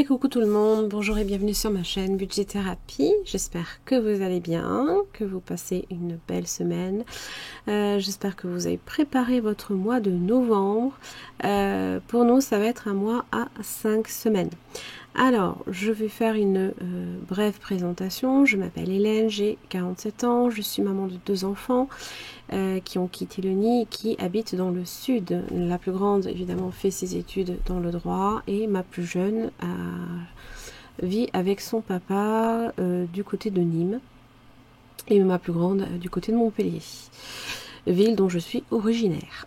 Et coucou tout le monde, bonjour et bienvenue sur ma chaîne Budget Thérapie. J'espère que vous allez bien, que vous passez une belle semaine. J'espère que vous avez préparé votre mois de novembre. Pour nous, ça va être un mois à 5 semaines. Alors, je vais faire une brève présentation. Je m'appelle Hélène, j'ai 47 ans, je suis maman de 2 enfants qui ont quitté le nid et qui habitent dans le sud. La plus grande, évidemment, fait ses études dans le droit et ma plus jeune vit avec son papa du côté de Nîmes et ma plus grande du côté de Montpellier, ville dont je suis originaire.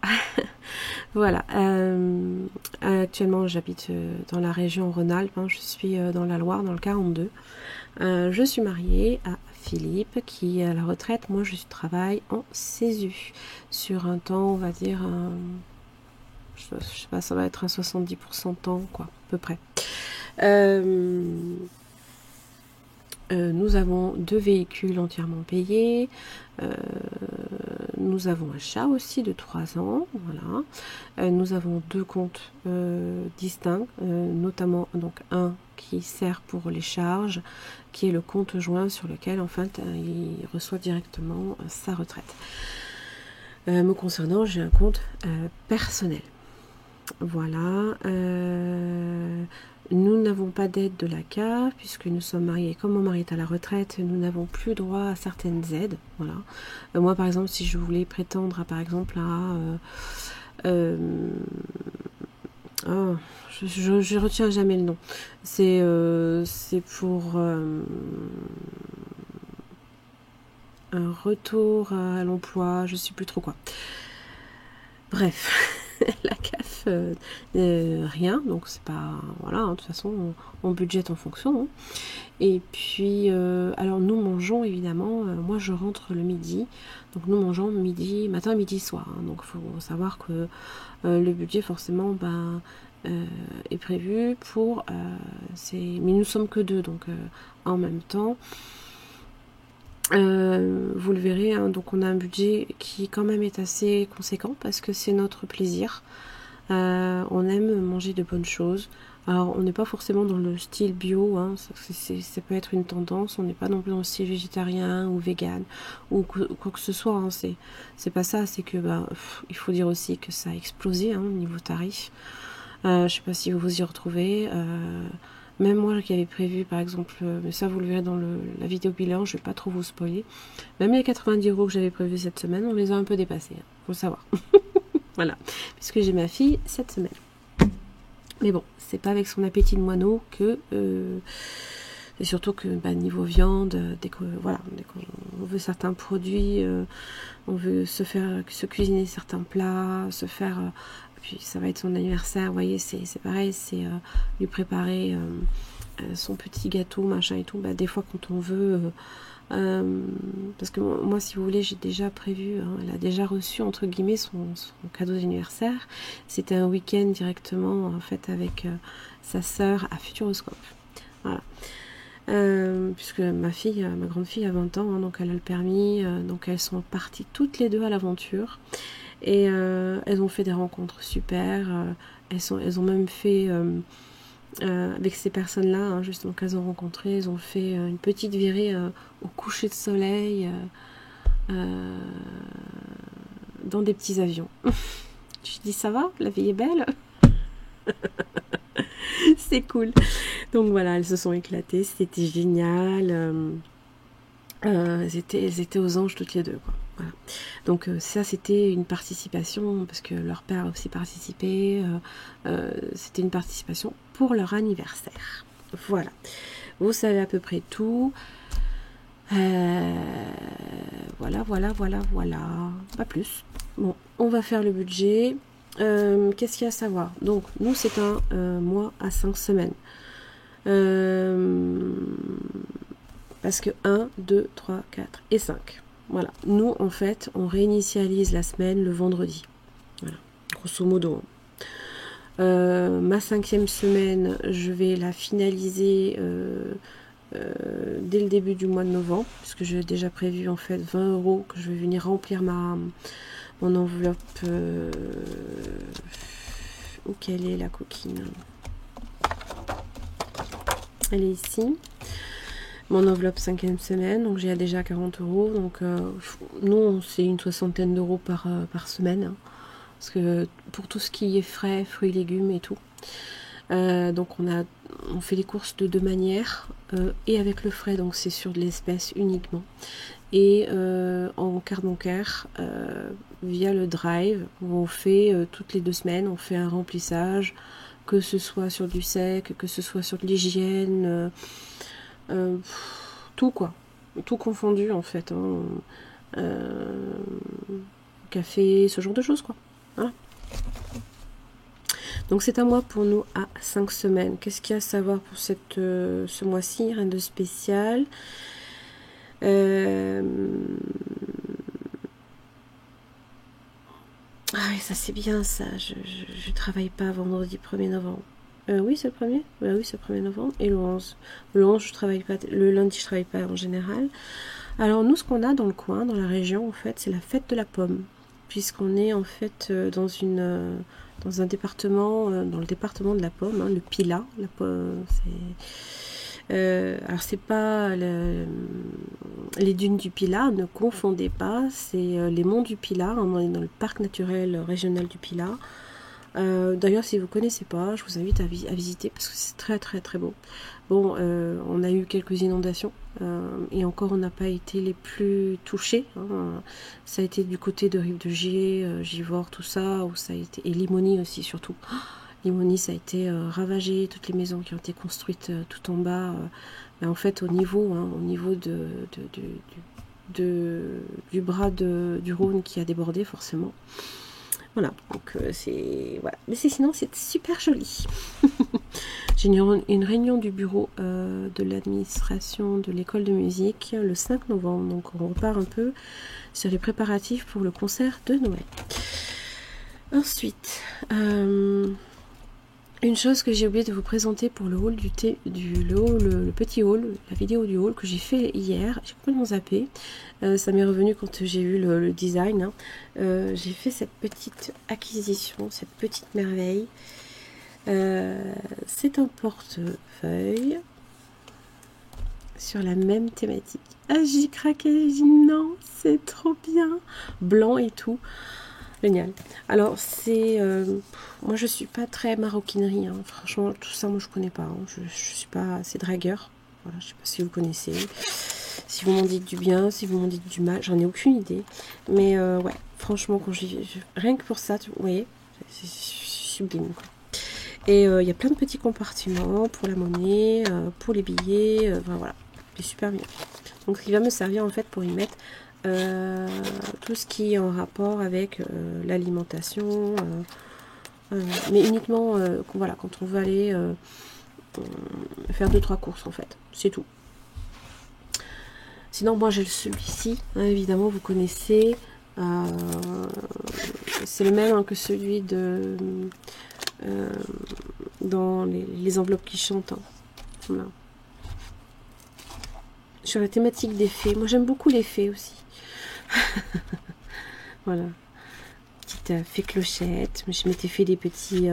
Voilà, actuellement j'habite dans la région Rhône-Alpes, hein, je suis dans la Loire, dans le 42. Je suis mariée à Philippe qui est à la retraite. Moi je travaille en CESU sur un temps, on va dire, je sais pas, ça va être un 70% de temps, quoi, à peu près. Nous avons 2 véhicules entièrement payés. Nous avons un chat aussi de 3 ans. Voilà. Nous avons 2 comptes distincts, notamment donc un qui sert pour les charges, qui est le compte joint sur lequel en fait il reçoit directement sa retraite. Me concernant, j'ai un compte personnel. Voilà. Nous n'avons pas d'aide de la CAF puisque nous sommes mariés. Comme mon mari est à la retraite, nous n'avons plus droit à certaines aides. Voilà. Moi, par exemple, si je voulais prétendre à, par exemple, à... je retiens jamais le nom. C'est pour un retour à l'emploi, je ne sais plus trop quoi. Bref. La CAF, rien, donc c'est pas, voilà, hein, de toute façon on budgète en fonction, hein. Et puis alors nous mangeons évidemment, moi je rentre le midi, donc nous mangeons midi, matin, midi, soir, hein. Donc il faut savoir que le budget forcément est prévu pour mais nous sommes que 2, donc en même temps. Vous le verrez, hein, donc on a un budget qui quand même est assez conséquent parce que c'est notre plaisir. On aime manger de bonnes choses. Alors on n'est pas forcément dans le style bio, hein, ça peut être une tendance. On n'est pas non plus dans le style végétarien ou vegan ou quoi que ce soit, hein. C'est pas ça, c'est que il faut dire aussi que ça a explosé, hein, au niveau tarif. Je sais pas si vous vous y retrouvez. Même moi qui avais prévu par exemple, mais ça vous le verrez dans la vidéo bilan, je vais pas trop vous spoiler. Même les 90 € que j'avais prévu cette semaine, on les a un peu dépassés, hein, faut le savoir. Voilà, puisque j'ai ma fille cette semaine. Mais bon, c'est pas avec son appétit de moineau que... et surtout que niveau viande, dès qu'on veut certains produits, on veut se cuisiner certains plats, puis ça va être son anniversaire, vous voyez, c'est pareil, c'est lui préparer son petit gâteau, machin et tout. Des fois quand on veut, parce que moi si vous voulez, j'ai déjà prévu, hein, elle a déjà reçu entre guillemets son cadeau d'anniversaire. C'était un week-end directement en fait avec sa sœur à Futuroscope. Voilà. Puisque ma grande fille a 20 ans, hein, donc elle a le permis, donc elles sont parties toutes les 2 à l'aventure. Et elles ont fait des rencontres super, elles ont même fait, avec ces personnes-là, hein, justement qu'elles ont rencontrées, elles ont fait une petite virée au coucher de soleil, dans des petits avions. Je dis ça va, la vie est belle. C'est cool. Donc voilà, elles se sont éclatées, c'était génial. Elles étaient aux anges toutes les 2, quoi. Voilà. Donc ça c'était une participation parce que leur père a aussi participé. C'était une participation pour leur anniversaire. Voilà. Vous savez à peu près tout. Voilà. Pas plus. Bon, on va faire le budget. Qu'est-ce qu'il y a à savoir? Donc nous c'est un mois à 5 semaines. Parce que 1, 2, 3, 4 et 5. Voilà. Nous, en fait, on réinitialise la semaine le vendredi. Voilà. Grosso modo. Ma 5e semaine, je vais la finaliser dès le début du mois de novembre, puisque j'ai déjà prévu en fait 20 € que je vais venir remplir mon enveloppe. Où qu'elle est la coquine? Elle est ici. Mon enveloppe 5e semaine, donc j'ai déjà 40 euros. Donc nous, c'est une soixantaine d'euros par semaine. Hein, parce que pour tout ce qui est frais, fruits, légumes et tout. Donc on fait les courses de deux manières. Et avec le frais, donc c'est sur de l'espèce uniquement. Et en carte bancaire, via le Drive, où on fait toutes les 2 semaines, on fait un remplissage, que ce soit sur du sec, que ce soit sur de l'hygiène, tout quoi, tout confondu en fait, hein. Café, ce genre de choses quoi. Voilà. Donc c'est un mois pour nous à 5 semaines. Qu'est-ce qu'il y a à savoir pour ce mois-ci? Rien de spécial. Ah oui, ça c'est bien ça. Je travaille pas vendredi 1er novembre. Oui, c'est le 1er. Oui, c'est le 1er novembre. Et le 11. Le 11, je travaille pas. Le lundi, je travaille pas en général. Alors nous, ce qu'on a dans le coin, dans la région, en fait, c'est la fête de la pomme. Puisqu'on est en fait dans un département, dans le département de la pomme, hein, le Pilat. La pomme, alors c'est pas les dunes du Pilat, ne confondez pas, c'est les monts du Pilat, hein, on est dans le parc naturel régional du Pilat. D'ailleurs si vous ne connaissez pas, je vous invite à visiter parce que c'est très très très beau. Bon, on a eu quelques inondations et encore on n'a pas été les plus touchés, hein. Ça a été du côté de Rive de Gier, Givors, tout ça, où ça a été, et Limoni aussi surtout. Limoni, ça a été ravagé, toutes les maisons qui ont été construites tout en bas. En fait, au niveau du bras du Rhône qui a débordé, forcément. Voilà, donc c'est... Voilà. Mais sinon, c'est super joli. J'ai une réunion du bureau de l'administration de l'école de musique le 5 novembre. Donc on repart un peu sur les préparatifs pour le concert de Noël. Ensuite... une chose que j'ai oublié de vous présenter pour le hall le petit hall, la vidéo du hall que j'ai fait hier, j'ai complètement zappé. Ça m'est revenu quand j'ai vu le design. Hein. J'ai fait cette petite acquisition, cette petite merveille. C'est un portefeuille sur la même thématique. Ah, j'ai craqué, j'ai dit non, c'est trop bien. Blanc et tout. Génial. Alors c'est moi je suis pas très maroquinerie, hein. Franchement tout ça moi je connais pas, hein. Je suis pas assez dragueur. Voilà, je sais pas si vous connaissez, si vous m'en dites du bien, si vous m'en dites du mal, j'en ai aucune idée, mais ouais, franchement quand rien que pour ça, vous voyez, c'est sublime quoi. Et il y a plein de petits compartiments pour la monnaie, pour les billets, voilà, c'est super bien. Donc il va me servir en fait pour y mettre tout ce qui est en rapport avec l'alimentation, mais uniquement voilà, quand on veut aller faire 2-3 courses en fait, c'est tout. Sinon moi j'ai celui-ci, hein, évidemment vous connaissez, c'est le même hein, que celui de dans les enveloppes qui chantent, hein. Voilà. Sur la thématique des fées, moi j'aime beaucoup les fées aussi. Voilà, petite fée clochette. Je m'étais fait des petits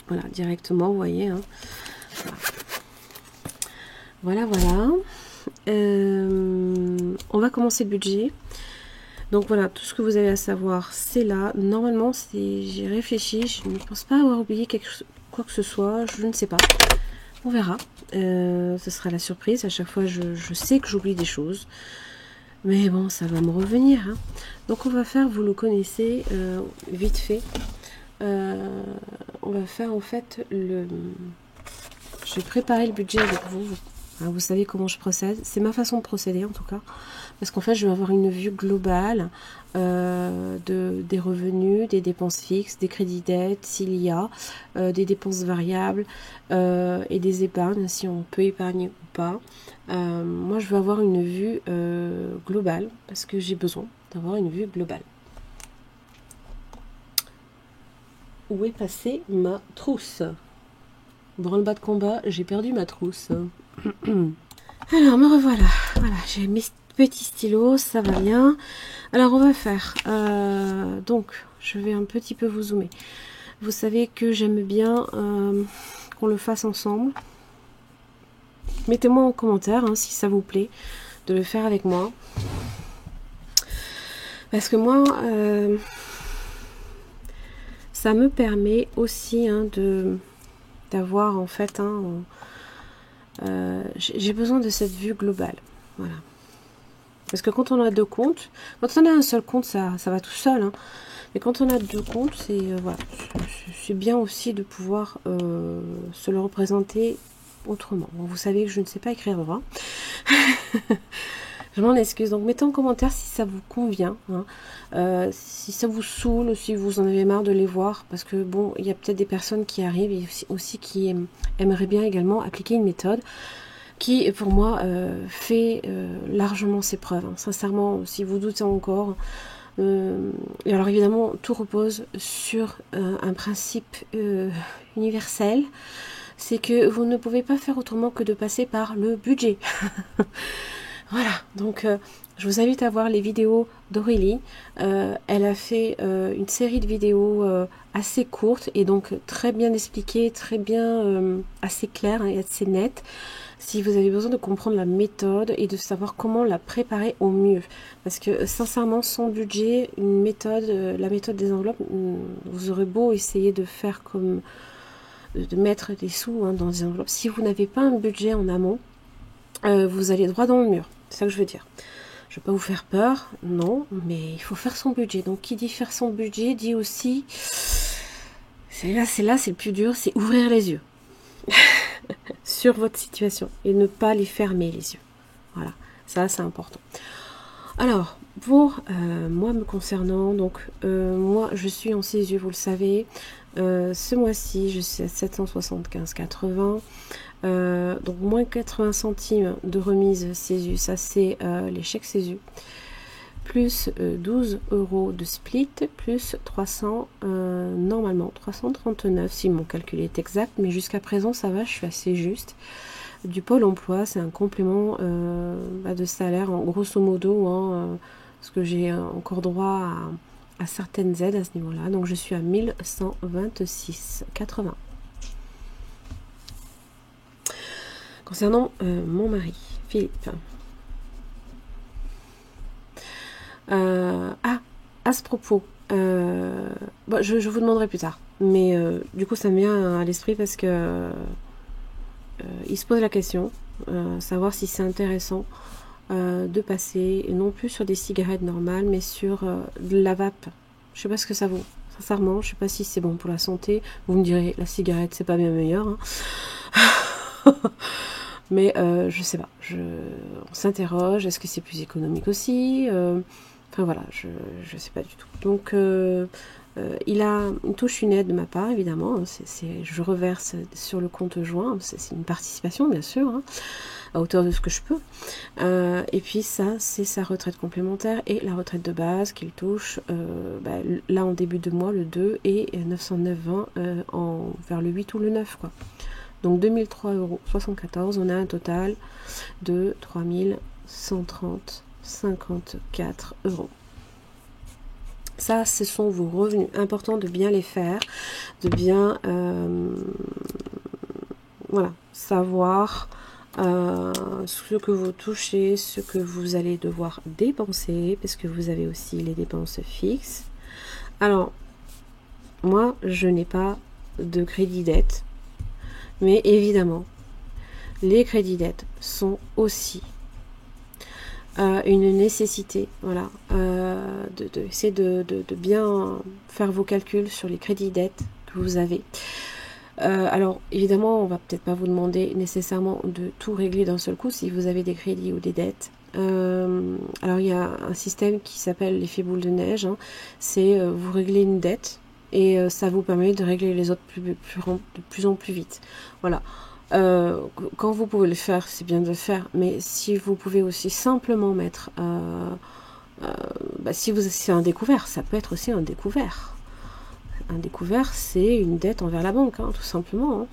voilà directement, vous voyez, hein. Voilà. On va commencer le budget. Donc voilà, tout ce que vous avez à savoir c'est là. Normalement j'ai réfléchi, je ne pense pas avoir oublié quoi que ce soit, je ne sais pas, on verra. Ce sera la surprise. À chaque fois je sais que j'oublie des choses. Mais bon, ça va me revenir. Hein. Donc on va faire, vous le connaissez, vite fait. On va faire en fait je vais préparer le budget avec vous. Hein, vous savez comment je procède. C'est ma façon de procéder en tout cas. Parce qu'en fait, je vais avoir une vue globale des revenus, des dépenses fixes, des crédits dettes, s'il y a, des dépenses variables et des épargnes, si on peut épargner ou pas. Moi, je veux avoir une vue globale parce que j'ai besoin d'avoir une vue globale. Où est passée ma trousse? Branle-bas de combat, j'ai perdu ma trousse. Alors, me revoilà. Voilà, j'ai mes petits stylos, ça va bien. Alors, on va faire... donc, je vais un petit peu vous zoomer. Vous savez que j'aime bien qu'on le fasse ensemble. Mettez-moi en commentaire hein, si ça vous plaît de le faire avec moi. Parce que moi, ça me permet aussi hein, d'avoir en fait, hein, j'ai besoin de cette vue globale. Voilà. Parce que quand on a deux comptes, quand on a un seul compte, ça va tout seul. Hein. Mais quand on a deux comptes, voilà, c'est bien aussi de pouvoir se le représenter autrement. Bon, vous savez que je ne sais pas écrire droit. Je m'en excuse. Donc mettez en commentaire si ça vous convient, hein. Si ça vous saoule, ou si vous en avez marre de les voir. Parce que bon, il y a peut-être des personnes qui arrivent et aussi qui aimeraient bien également appliquer une méthode qui, pour moi, fait largement ses preuves. Hein. Sincèrement, si vous doutez encore... et alors évidemment, tout repose sur un principe universel. C'est que vous ne pouvez pas faire autrement que de passer par le budget. Voilà, donc je vous invite à voir les vidéos d'Aurélie. Elle a fait une série de vidéos assez courtes et donc très bien expliquées, très bien, assez claires hein, et assez nettes. Si vous avez besoin de comprendre la méthode et de savoir comment la préparer au mieux. Parce que sincèrement, sans budget, une méthode, la méthode des enveloppes, vous aurez beau essayer de faire comme... de mettre des sous hein, dans des enveloppes. Si vous n'avez pas un budget en amont, vous allez droit dans le mur. C'est ça que je veux dire. Je ne vais pas vous faire peur, non, mais il faut faire son budget. Donc, qui dit faire son budget, dit aussi... c'est là, c'est le plus dur, c'est ouvrir les yeux. Sur votre situation. Et ne pas les fermer, les yeux. Voilà, ça, c'est important. Alors, pour moi me concernant, donc, moi, je suis en CESU, vous le savez. Ce mois-ci, je suis à 775,80. Donc moins 80 centimes de remise CESU, ça c'est les chèques CESU, plus 12 € de split, plus 300, normalement 339 si mon calcul est exact, mais jusqu'à présent ça va, je suis assez juste. Du Pôle emploi, c'est un complément de salaire, en grosso modo, hein, parce que j'ai encore droit à certaines aides à ce niveau-là, donc je suis à 1126,80. Concernant mon mari, Philippe. À ce propos, bon, je vous demanderai plus tard. Mais du coup, ça me vient à l'esprit parce que il se pose la question, savoir si c'est intéressant de passer non plus sur des cigarettes normales, mais sur de la vape. Je sais pas ce que ça vaut. Sincèrement, je sais pas si c'est bon pour la santé. Vous me direz, la cigarette, c'est pas bien meilleur. Hein. Mais je sais pas, on s'interroge, est-ce que c'est plus économique aussi enfin voilà, je sais pas du tout. Donc il touche une aide de ma part évidemment, je reverse sur le compte joint, c'est une participation bien sûr, hein, à hauteur de ce que je peux. Et puis ça, c'est sa retraite complémentaire et la retraite de base qu'il touche là en début de mois, le 2, et 909,20 vers le 8 ou le 9 quoi. Donc 2003,74 €, on a un total de 3130,54 €. Ça, ce sont vos revenus. Important de bien les faire, de bien voilà, savoir ce que vous touchez, ce que vous allez devoir dépenser, parce que vous avez aussi les dépenses fixes. Alors, moi, je n'ai pas de crédit dette. Mais évidemment, les crédits dette sont aussi une nécessité. Voilà, essayer de bien faire vos calculs sur les crédits dette que vous avez. Alors, évidemment, on va peut-être pas vous demander nécessairement de tout régler d'un seul coup si vous avez des crédits ou des dettes. Alors, il y a un système qui s'appelle l'effet boule de neige. Hein. C'est vous réglez une dette. Et ça vous permet de régler les autres de plus en plus vite. Voilà. Quand vous pouvez le faire, c'est bien de le faire. Mais si vous pouvez aussi simplement mettre... si c'est un découvert, ça peut être aussi un découvert. un découvert, c'est une dette envers la banque, hein, tout simplement.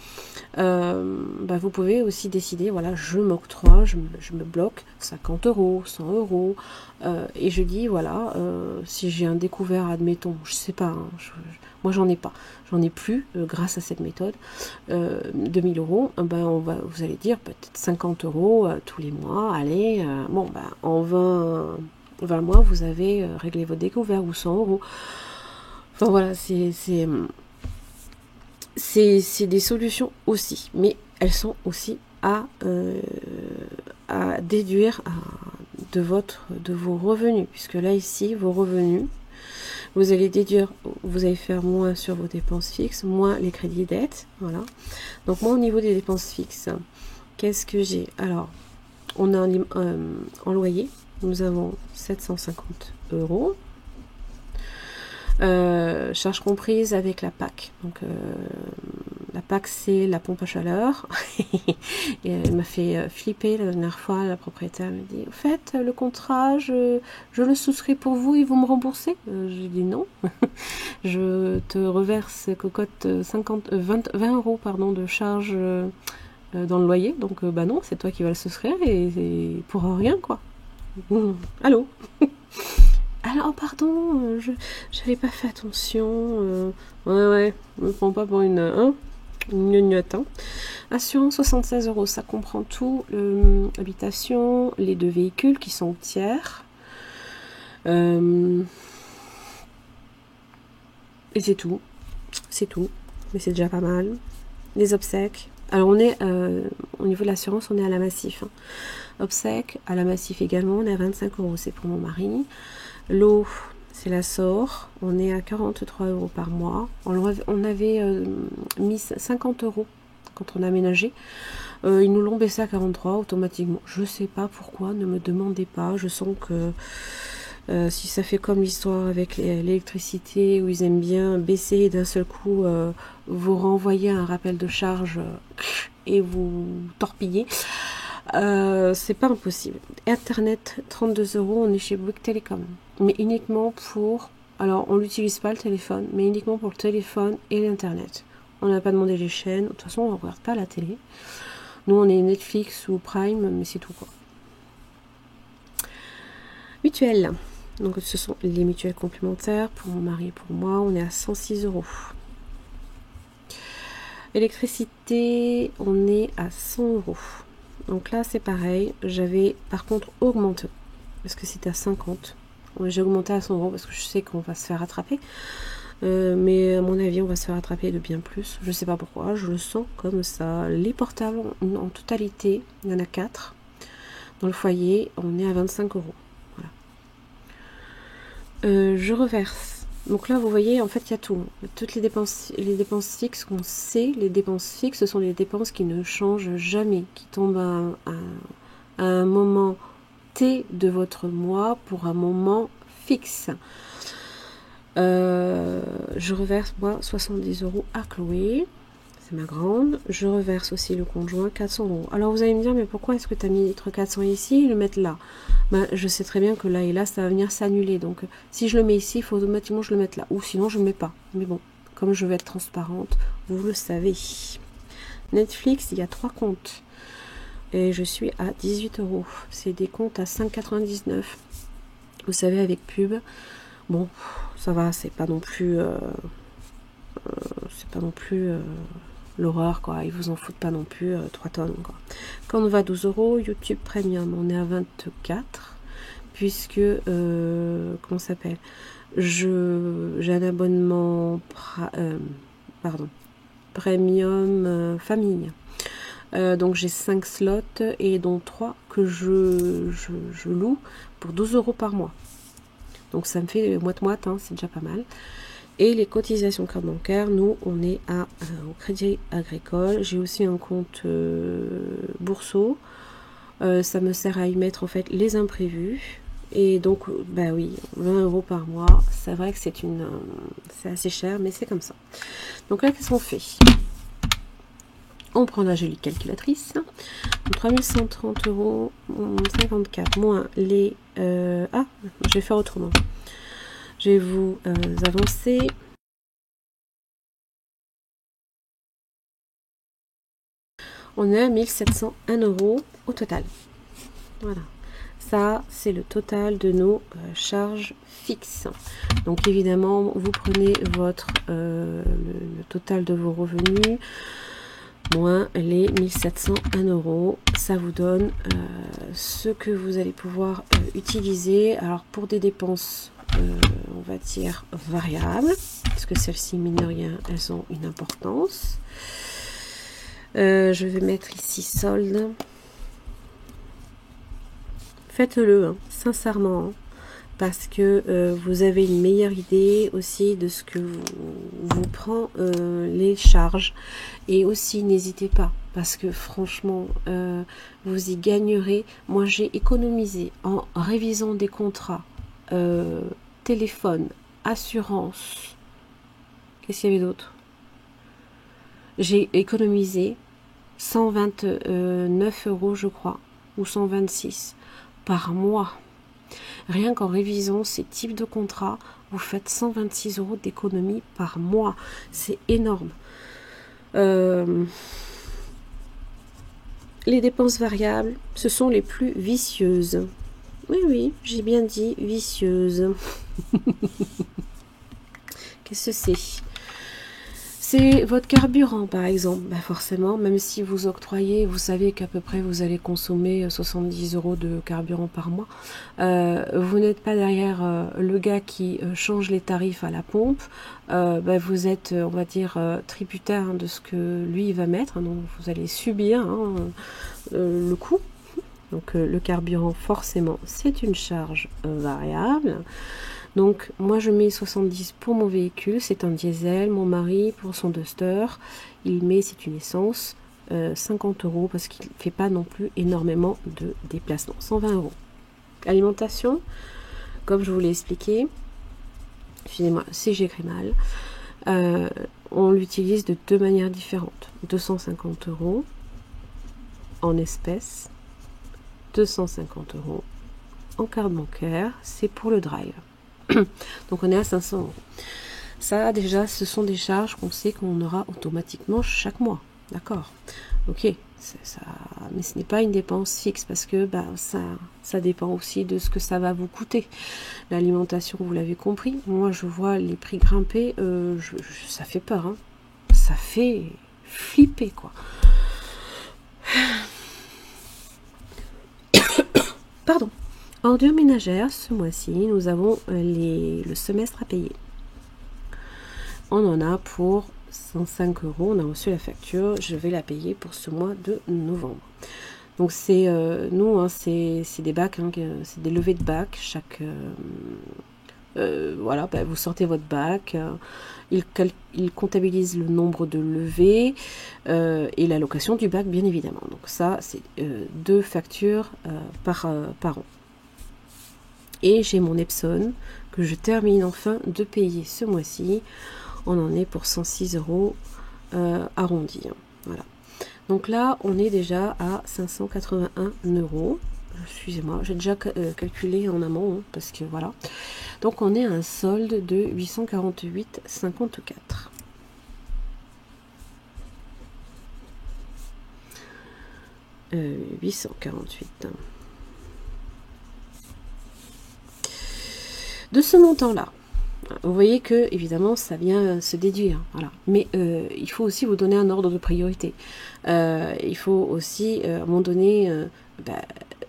Hein. Vous pouvez aussi décider, voilà, je m'octroie, je me bloque 50 euros, 100 euros, et je dis, voilà, si j'ai un découvert, admettons, je sais pas, hein, moi j'en ai pas, j'en ai plus, grâce à cette méthode, 2000 euros, vous allez dire peut-être 50 euros tous les mois, allez, en 20 mois, vous avez réglé votre découvert, ou 100 euros. Enfin voilà, c'est des solutions aussi, mais elles sont aussi à déduire de vos revenus, puisque là ici, vos revenus, vous allez déduire, vous allez faire moins sur vos dépenses fixes, moins les crédits dettes, voilà. Donc moi, au niveau des dépenses fixes, qu'est-ce que j'ai? Alors, on a en loyer, nous avons 750 euros. Charge comprise avec la PAC. Donc la PAC, c'est la pompe à chaleur. Et elle m'a fait flipper la dernière fois. La propriétaire me dit, en fait, le contrat, je le souscris pour vous et vous me remboursez. J'ai dit non. Je te reverse, cocotte, 20 euros pardon, de charge dans le loyer. Donc non, c'est toi qui vas le souscrire et pour rien, quoi. Allô. Alors, pardon, j'avais pas fait attention. Ouais, me prends pas pour une gnognotte. Hein. Assurance 76 euros, ça comprend tout. Habitation, les 2 véhicules qui sont tiers. Et c'est tout. C'est tout. Mais c'est déjà pas mal. Les obsèques. Alors, on est, au niveau de l'assurance, on est à la Massif. Hein. Obsèques, à la Massif également, on est à 25 euros. C'est pour mon mari. L'eau, c'est la SOR, on est à 43 euros par mois. On avait mis 50 euros quand on a aménagé. Ils nous l'ont baissé à 43 automatiquement. Je sais pas pourquoi, ne me demandez pas. Je sens que si ça fait comme l'histoire avec l'électricité, où ils aiment bien baisser et d'un seul coup vous renvoyer un rappel de charge et vous torpiller. C'est pas impossible. Internet, 32 euros, on est chez Bouygues Télécom. Mais uniquement pour... Alors, on l'utilise pas le téléphone, mais uniquement pour le téléphone et l'internet. On n'a pas demandé les chaînes. De toute façon, on ne regarde pas la télé. Nous, on est Netflix ou Prime, mais c'est tout, quoi. Mutuelle. Donc, ce sont les mutuelles complémentaires. Pour mon mari et pour moi, on est à 106 euros. Électricité, on est à 100 euros. Donc là, c'est pareil. J'avais par contre augmenté. Parce que c'était à 50. J'ai augmenté à 100 euros parce que je sais qu'on va se faire rattraper. Mais à mon avis, on va se faire rattraper de bien plus. Je sais pas pourquoi. Je le sens comme ça. Les portables, en totalité, il y en a 4. Dans le foyer, on est à 25 euros. Voilà. Je reverse. Donc là, vous voyez, en fait, il y a tout. Toutes les dépenses fixes qu'on sait, les dépenses fixes, ce sont les dépenses qui ne changent jamais, qui tombent à un moment T de votre mois pour un moment fixe. Je reverse, moi, 70 euros à Chloé. C'est ma grande. Je reverse aussi le conjoint, 400 euros. Alors, vous allez me dire, mais pourquoi est-ce que tu as mis entre 400 ici et le mettre là? Je sais très bien que là et là, ça va venir s'annuler. Donc, si je le mets ici, il faut automatiquement que je le mette là. Ou sinon, je ne le mets pas. Mais bon, comme je vais être transparente, vous le savez. Netflix, il y a 3 comptes. Et je suis à 18 euros. C'est des comptes à 5,99. Vous savez, avec pub. Bon, ça va, c'est pas non plus... l'horreur, quoi. Ils vous en foutent pas non plus 3 tonnes, quoi. Quand on va à 12 euros, YouTube Premium, on est à 24, puisque, comment ça s'appelle, j'ai un abonnement Premium Famille. Donc j'ai 5 slots et dont 3 que je loue pour 12 euros par mois. Donc ça me fait moite-moite, hein, c'est déjà pas mal. Et les cotisations carte bancaire, nous, on est au Crédit Agricole. J'ai aussi un compte Bourseau. Ça me sert à y mettre, en fait, les imprévus. Et donc, oui, 20 euros par mois. C'est vrai que c'est assez cher, mais c'est comme ça. Donc là, qu'est-ce qu'on fait? On prend la jolie calculatrice. 3130 euros, 54, moins les... je vais faire autrement. Je vais vous avancer. On est à 1701 € au total. Voilà. Ça, c'est le total de nos charges fixes. Donc évidemment, vous prenez votre le total de vos revenus moins les 1701 €. Ça vous donne ce que vous allez pouvoir utiliser. Alors pour des dépenses, on va dire variables, parce que celles-ci, mine de rien, elles ont une importance. Je vais mettre ici solde. Faites-le, hein, sincèrement, hein, parce que vous avez une meilleure idée aussi de ce que vous prend les charges. Et aussi, n'hésitez pas, parce que franchement, vous y gagnerez. Moi, j'ai économisé en révisant des contrats, téléphone, assurance. Qu'est-ce qu'il y avait d'autre? J'ai économisé 129 €, je crois, ou 126 par mois. Rien qu'en révisant ces types de contrats, vous faites 126 € d'économie par mois. C'est énorme. Les dépenses variables, ce sont les plus vicieuses. Oui, oui, j'ai bien dit vicieuses. Qu'est-ce que c'est? C'est votre carburant, par exemple. Ben forcément, même si vous octroyez, vous savez qu'à peu près vous allez consommer 70 € de carburant par mois. Vous n'êtes pas derrière le gars qui change les tarifs à la pompe. Ben vous êtes, on va dire, tributaire, hein, de ce que lui il va mettre. Hein, donc vous allez subir, hein, le coût. Donc le carburant, forcément, c'est une charge variable. Donc moi je mets 70 pour mon véhicule, c'est un diesel. Mon mari pour son Duster, il met, c'est une essence, 50 € parce qu'il ne fait pas non plus énormément de déplacements. 120 €. Alimentation, comme je vous l'ai expliqué, excusez-moi si j'écris mal, on l'utilise de deux manières différentes. 250 € en espèces, 250 € en carte bancaire, c'est pour le drive. Donc on est à 500 €. Ça déjà, ce sont des charges qu'on sait qu'on aura automatiquement chaque mois. D'accord? Ok, ça, mais ce n'est pas une dépense fixe parce que bah, ça dépend aussi de ce que ça va vous coûter. L'alimentation, vous l'avez compris. Moi, je vois les prix grimper. Ça fait peur. Hein. Ça fait flipper, quoi. Pardon. Ordures ménagères, ce mois-ci, nous avons le semestre à payer. On en a pour 105 €. On a reçu la facture. Je vais la payer pour ce mois de novembre. Donc c'est nous, hein, c'est des bacs, hein, c'est des levées de bac. Voilà, bah, vous sortez votre bac. Il comptabilise le nombre de levées et la location du bac, bien évidemment. Donc ça, c'est 2 factures par an. Et j'ai mon Epson que je termine enfin de payer ce mois-ci. On en est pour 106 € arrondi. Hein. Voilà. Donc là, on est déjà à 581 €. Excusez-moi, j'ai déjà calculé en amont, hein, parce que voilà. Donc on est à un solde de 848,54. Euh, 848. De ce montant-là, vous voyez que évidemment ça vient se déduire, voilà. Mais il faut aussi vous donner un ordre de priorité. Il faut aussi à un moment donné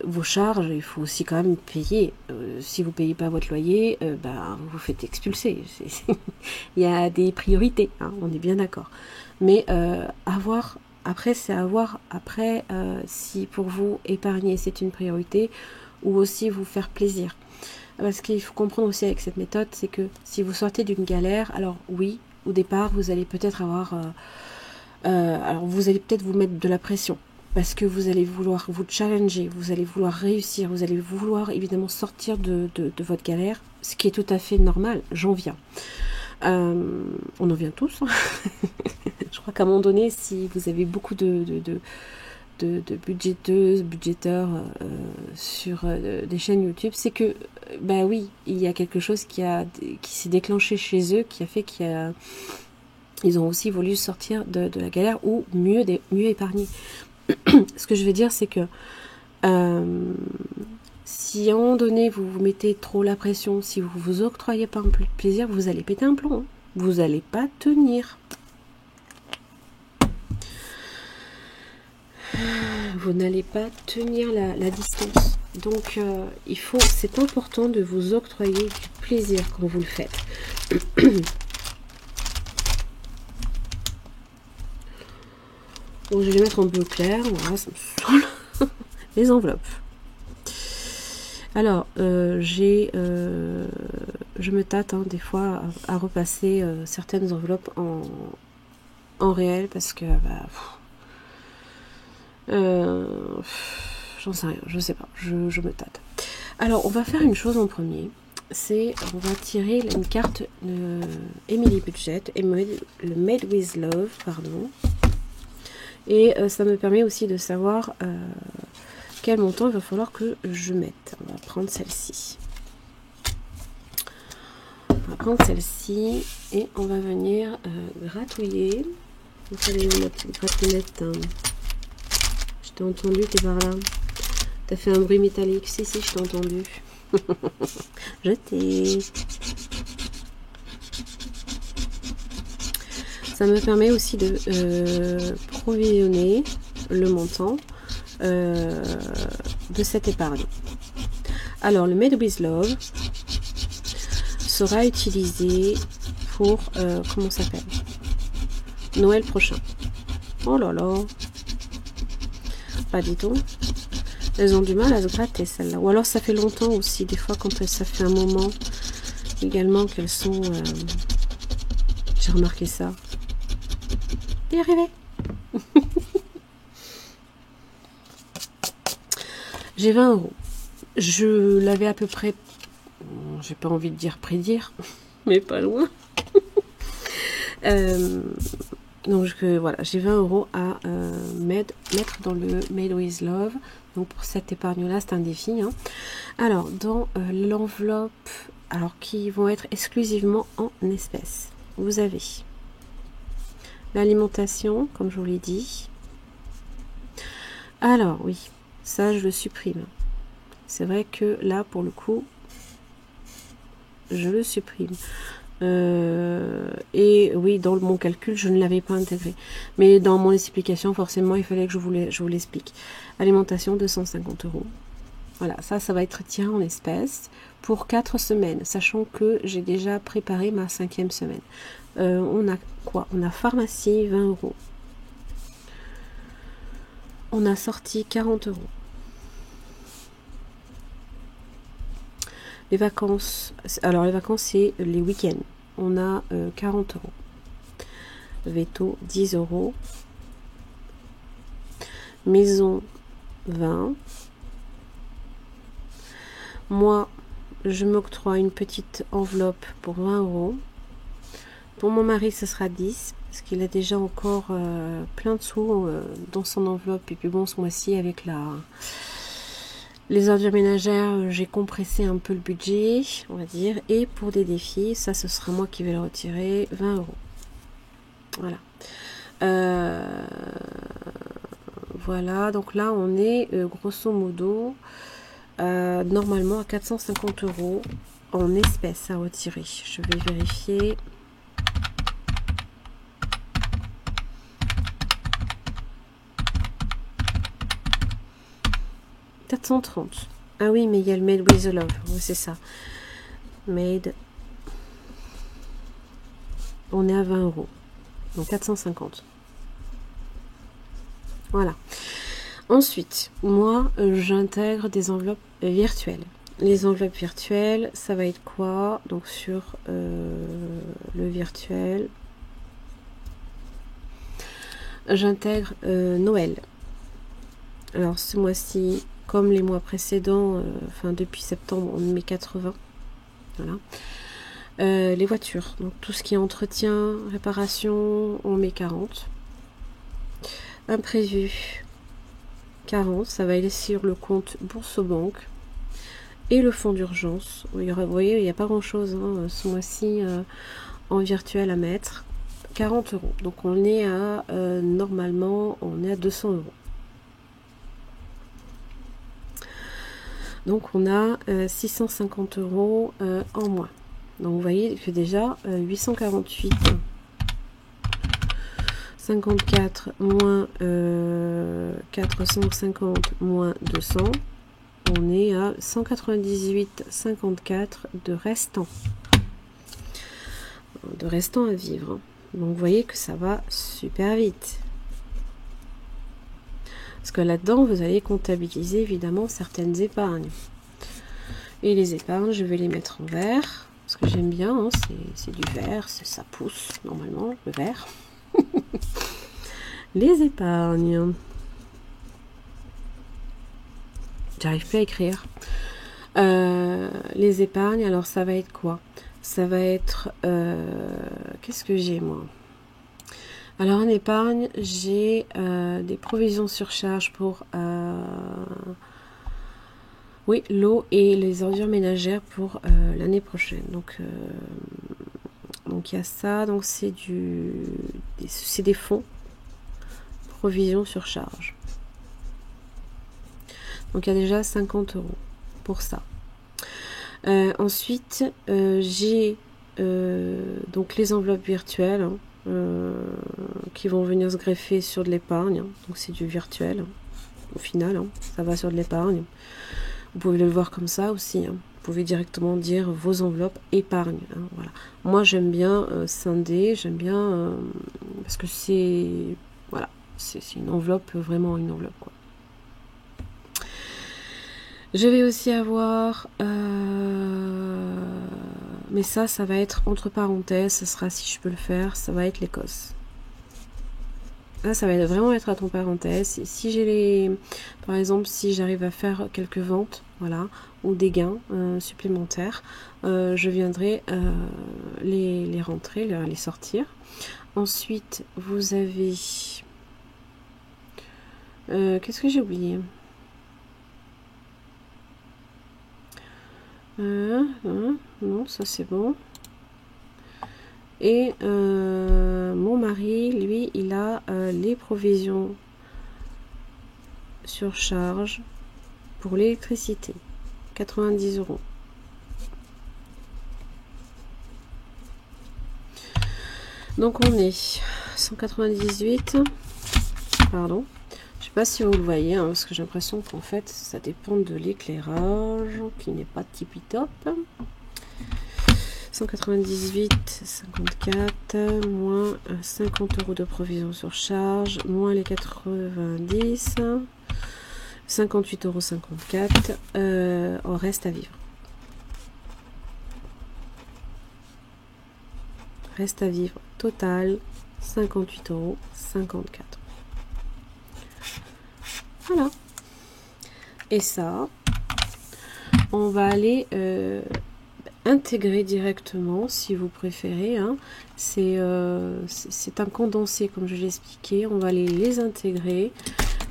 vos charges, il faut aussi quand même payer. Si vous ne payez pas votre loyer, vous vous faites expulser. Il y a des priorités, hein, on est bien d'accord. Mais c'est à voir après si pour vous épargner c'est une priorité ou aussi vous faire plaisir. Parce qu'il faut comprendre aussi avec cette méthode, c'est que si vous sortez d'une galère, alors oui, au départ, vous allez peut-être avoir... alors vous allez peut-être vous mettre de la pression, parce que vous allez vouloir vous challenger, vous allez vouloir réussir, vous allez vouloir évidemment sortir de votre galère, ce qui est tout à fait normal, j'en viens. On en vient tous. Hein. Je crois qu'à un moment donné, si vous avez beaucoup de budgéteurs sur des chaînes YouTube, c'est que bah oui, il y a quelque chose qui s'est déclenché chez eux, qui a fait qu'ils ont aussi voulu sortir de la galère ou mieux épargner. Ce que je veux dire, c'est que si à un moment donné vous vous mettez trop la pression, si vous vous octroyez pas un peu de plaisir, vous allez péter un plomb. Hein. Vous n'allez pas tenir. Vous n'allez pas tenir la distance. Donc c'est important de vous octroyer du plaisir quand vous le faites. Donc je vais les mettre en bleu clair, voilà, ça me saoule. Les enveloppes. Alors, je me tâte hein, des fois à repasser certaines enveloppes en réel parce que j'en sais rien, je sais pas, je me tâte. Alors, on va faire une chose en premier, c'est on va tirer une carte Emily Budget, le Made with Love, pardon. Et ça me permet aussi de savoir quel montant il va falloir que je mette. On va prendre celle-ci. On va prendre celle-ci et on va venir gratouiller. Donc, allez, ma petite gratouillette. Hein. Je t'ai entendu, t'es par là. T'as fait un bruit métallique. Si, je t'ai entendu. Je t'ai. Ça me permet aussi de provisionner le montant de cette épargne. Alors, le Made with Love sera utilisé pour, comment ça s'appelle, Noël prochain. Oh là là. Pas du tout. Elles ont du mal à se gratter, celles-là. Ou alors, ça fait longtemps aussi, des fois, quand ça fait un moment également qu'elles sont... J'ai remarqué ça. Y arrivé. J'ai 20 €. Je l'avais à peu près, j'ai pas envie de dire prédire, mais pas loin. Donc voilà, j'ai 20 € à mettre dans le Made with Love. Donc pour cette épargne là, c'est un défi. Hein. Alors dans l'enveloppe, alors qui vont être exclusivement en espèces, vous avez l'alimentation, comme je vous l'ai dit. Alors oui, ça je le supprime. C'est vrai que là pour le coup, je le supprime. Et oui, dans mon calcul, je ne l'avais pas intégré. Mais dans mon explication, forcément, il fallait que je vous l'explique. Alimentation, 250 €. Voilà, ça va être tiré en espèces pour 4 semaines, sachant que j'ai déjà préparé ma 5e semaine. On a quoi? On a pharmacie, 20 €. On a sorti 40 €. Les vacances, alors les vacances, c'est les week-ends. On a 40 €. Veto, 10 €. Maison, 20. Moi, je m'octroie une petite enveloppe pour 20 €. Pour mon mari, ce sera 10, parce qu'il a déjà encore plein de sous dans son enveloppe. Et puis bon, ce mois-ci, avec les ordures ménagères, j'ai compressé un peu le budget, on va dire. Et pour des défis, ça, ce sera moi qui vais le retirer, 20 €. Voilà. Voilà, donc là, on est grosso modo normalement à 450 € en espèces à retirer. Je vais vérifier. « 430 ». Ah oui, mais il y a le Made with Love. Oui, c'est ça. Made. On est à 20 €. Donc 450. Voilà. Ensuite, moi, j'intègre des enveloppes virtuelles. Les enveloppes virtuelles, ça va être quoi? Donc sur le virtuel, j'intègre Noël. Alors ce mois-ci, comme les mois précédents, enfin depuis septembre, on met 80. Voilà. Les voitures, donc tout ce qui est entretien, réparation, on met 40. Imprévu, 40, ça va aller sur le compte Bourse-Banque. Et le fonds d'urgence, vous voyez, il n'y a pas grand chose hein, ce mois-ci en virtuel à mettre. 40 €. Donc on est à, normalement, on est à 200 €. Donc on a 650 € en moins. Donc vous voyez que déjà 848, 54 moins 450 moins 200, on est à 198,54 de restant à vivre. Donc vous voyez que ça va super vite. Parce que là-dedans, vous allez comptabiliser évidemment certaines épargnes. Et les épargnes, je vais les mettre en vert. Parce que j'aime bien, hein, c'est du vert, ça pousse normalement, le vert. Les épargnes. J'arrive plus à écrire. Les épargnes, alors ça va être quoi? Ça va être... qu'est-ce que j'ai moi? Alors en épargne, j'ai des provisions sur charge pour oui, l'eau et les ordures ménagères pour l'année prochaine. Donc il y a ça, donc c'est des fonds, provisions sur charge. Donc il y a déjà 50 € pour ça. Ensuite, j'ai donc les enveloppes virtuelles, hein, qui vont venir se greffer sur de l'épargne. Donc c'est du virtuel. Hein. Au final, hein, ça va sur de l'épargne. Vous pouvez le voir comme ça aussi. Hein. Vous pouvez directement dire vos enveloppes épargne. Hein, voilà. Moi j'aime bien scinder, j'aime bien parce que c'est voilà, c'est une enveloppe, vraiment une enveloppe quoi. Je vais aussi avoir, mais ça va être entre parenthèses, ce sera, si je peux le faire, ça va être l'Écosse. Là, ça va vraiment être entre parenthèses. Si j'ai par exemple, si j'arrive à faire quelques ventes, voilà, ou des gains supplémentaires, je viendrai les rentrer, les sortir. Ensuite, vous avez, qu'est-ce que j'ai oublié? Non, ça c'est bon. Et mon mari, lui, il a les provisions sur charge pour l'électricité. 90 €. Donc on est 198. Pardon. Je sais pas si vous le voyez, hein, parce que j'ai l'impression qu'en fait, ça dépend de l'éclairage, qui n'est pas tipi top. 198, 54, moins 50 € de provision sur charge, moins les 90, 58,54 € en reste à vivre. Reste à vivre total 58,54 €. Voilà. Et ça, on va aller intégrer directement, si vous préférez. Hein. C'est un condensé, comme je l'ai expliqué. On va aller les intégrer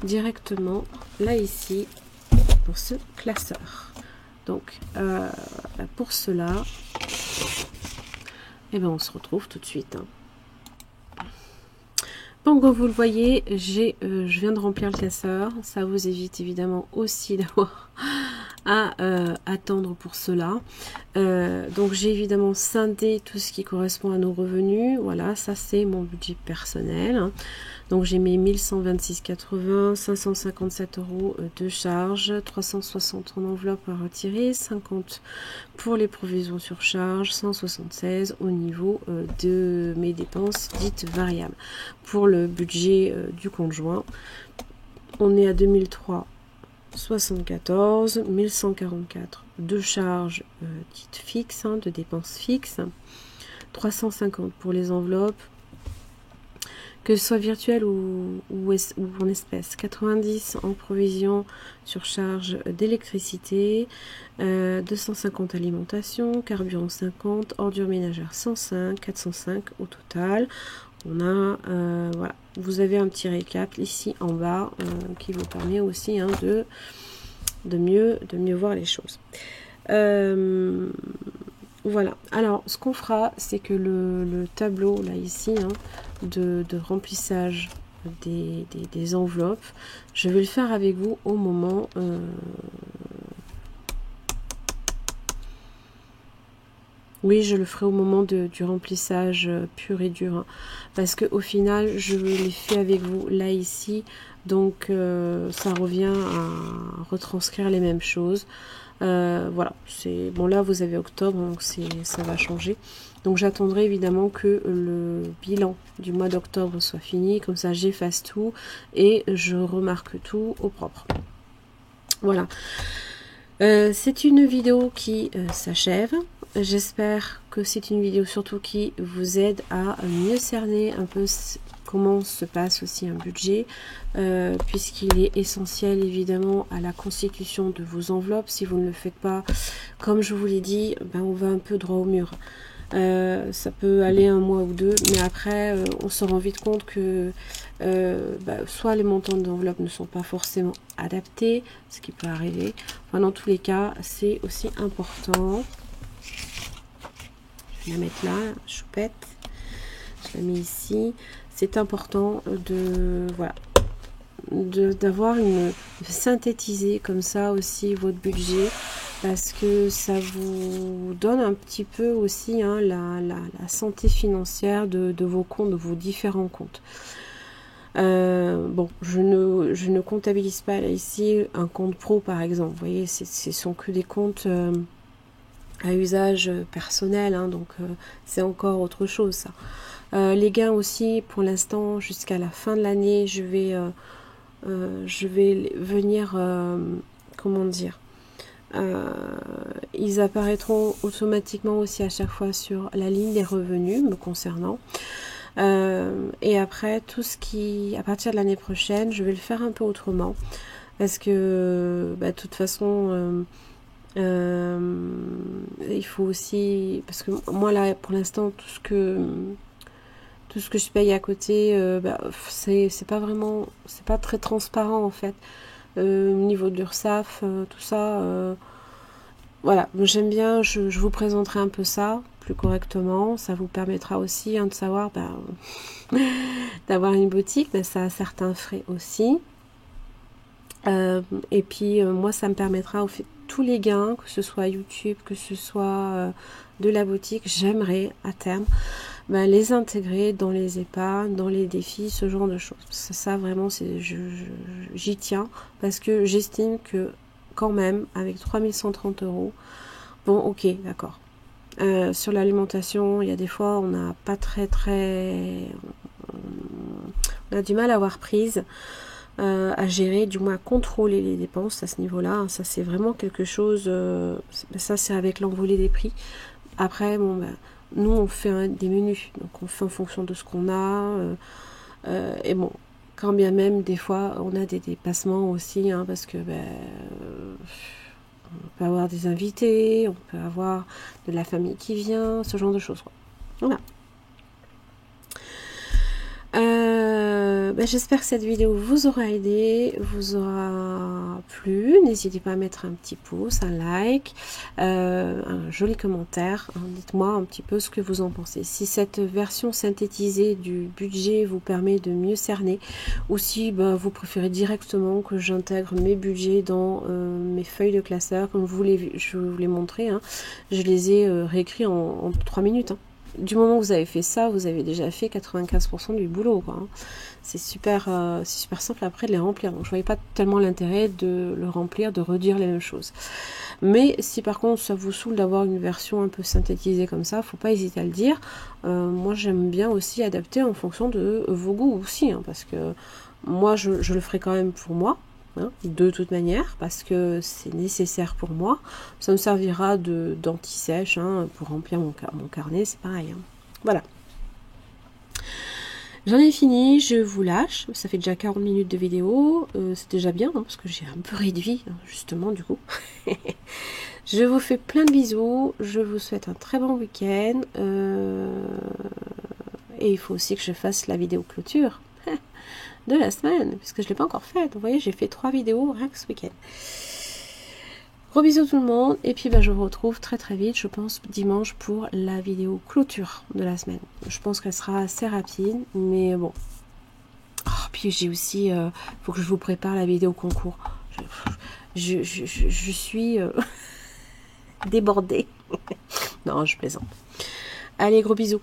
directement là, ici, pour ce classeur. Donc, pour cela, eh ben, on se retrouve tout de suite. Hein. Donc, comme vous le voyez, je viens de remplir le classeur. Ça vous évite évidemment aussi d'avoir à attendre pour cela. Donc, j'ai évidemment scindé tout ce qui correspond à nos revenus. Voilà, ça c'est mon budget personnel. Hein. Donc, j'ai mis 1126,80, 557 € de charge, 360 en enveloppe à retirer, 50 pour les provisions sur charge, 176 au niveau de mes dépenses dites variables. Pour le budget du conjoint, on est à 2003,74, 1144 de charges dites fixes, hein, de dépenses fixes, 350 pour les enveloppes, que ce soit virtuel ou en espèces, 90 en provision sur charge d'électricité, 250 alimentation, carburant 50, ordures ménagères 105, 405 au total. On a, voilà, vous avez un petit récap ici en bas qui vous permet aussi hein, de mieux voir les choses. Voilà, alors ce qu'on fera, c'est que le tableau là ici hein, de remplissage des enveloppes, je vais le faire avec vous au moment Oui, je le ferai au moment du remplissage pur et dur, hein, parce que au final, je l'ai fait avec vous là ici, donc ça revient à retranscrire les mêmes choses. Voilà, c'est bon, là vous avez octobre, donc ça va changer. Donc j'attendrai évidemment que le bilan du mois d'octobre soit fini, comme ça j'efface tout et je remarque tout au propre. Voilà. C'est une vidéo qui s'achève. J'espère que c'est une vidéo surtout qui vous aide à mieux cerner un peu comment se passe aussi un budget, puisqu'il est essentiel évidemment à la constitution de vos enveloppes. Si vous ne le faites pas, comme je vous l'ai dit, ben, on va un peu droit au mur. Ça peut aller un mois ou deux, mais après on se rend vite compte que soit les montants d'enveloppe ne sont pas forcément adaptés, ce qui peut arriver. Enfin, dans tous les cas, c'est aussi important. Je vais la mettre là, choupette. Je la mets ici. C'est important voilà, d'avoir synthétiser comme ça aussi votre budget, parce que ça vous donne un petit peu aussi hein, la santé financière de vos comptes, de vos différents comptes. Bon, je ne comptabilise pas là, ici un compte pro par exemple. Vous voyez, ce sont que des comptes à usage personnel, hein, donc c'est encore autre chose ça. Les gains aussi, pour l'instant, jusqu'à la fin de l'année, je vais venir, comment dire, ils apparaîtront automatiquement aussi à chaque fois sur la ligne des revenus me concernant. Et après, tout ce qui, à partir de l'année prochaine, je vais le faire un peu autrement, parce que de toute façon, il faut aussi, parce que moi là, pour l'instant, tout ce que je paye à côté, c'est pas vraiment, c'est pas très transparent en fait. Niveau de l'URSSAF, tout ça, voilà, j'aime bien, je vous présenterai un peu ça plus correctement. Ça vous permettra aussi hein, de savoir d'avoir une boutique, mais ça a certains frais aussi. Et puis moi ça me permettra au fait tous les gains, que ce soit YouTube, que ce soit de la boutique, j'aimerais à terme les intégrer dans les épargnes, dans les défis, ce genre de choses. Ça vraiment, j'y tiens, parce que j'estime que quand même, avec 3130 €, bon ok, d'accord. Sur l'alimentation, il y a des fois, on n'a pas on a du mal à avoir prise, à gérer, du moins à contrôler les dépenses à ce niveau-là. Ça, c'est vraiment quelque chose, ça c'est avec l'envolée des prix. Après, bon, nous, on fait des menus, donc on fait en fonction de ce qu'on a. Et bon, quand bien même, des fois, on a des dépassements aussi, hein, parce que on peut avoir des invités, on peut avoir de la famille qui vient, ce genre de choses, quoi. Voilà. J'espère que cette vidéo vous aura aidé, vous aura plu. N'hésitez pas à mettre un petit pouce, un like, un joli commentaire. Hein. Dites-moi un petit peu ce que vous en pensez. Si cette version synthétisée du budget vous permet de mieux cerner, ou si vous préférez directement que j'intègre mes budgets dans mes feuilles de classeur, comme je vous l'ai montré, hein, je les ai réécrits en 3 minutes. Hein. Du moment que vous avez fait ça, vous avez déjà fait 95% du boulot, quoi. Hein. C'est super simple après de les remplir. Donc je ne voyais pas tellement l'intérêt de le remplir, de redire les mêmes choses. Mais si par contre ça vous saoule d'avoir une version un peu synthétisée comme ça, faut pas hésiter à le dire. Moi j'aime bien aussi adapter en fonction de vos goûts aussi, hein, parce que moi je le ferai quand même pour moi. Hein, de toute manière, parce que c'est nécessaire pour moi. Ça me servira d'anti-sèche hein, pour remplir mon carnet, c'est pareil. Hein. Voilà. J'en ai fini, je vous lâche. Ça fait déjà 40 minutes de vidéo. C'est déjà bien, hein, parce que j'ai un peu réduit, justement, du coup. Je vous fais plein de bisous. Je vous souhaite un très bon week-end. Et il faut aussi que je fasse la vidéo clôture de la semaine, puisque je ne l'ai pas encore faite. Vous voyez, j'ai fait 3 vidéos rien que ce week-end. Gros bisous tout le monde, et puis je vous retrouve très très vite, je pense dimanche pour la vidéo clôture de la semaine. Je pense qu'elle sera assez rapide, mais bon. Oh, puis j'ai aussi, faut que je vous prépare la vidéo concours. Je suis débordée. Non, je plaisante. Allez, gros bisous.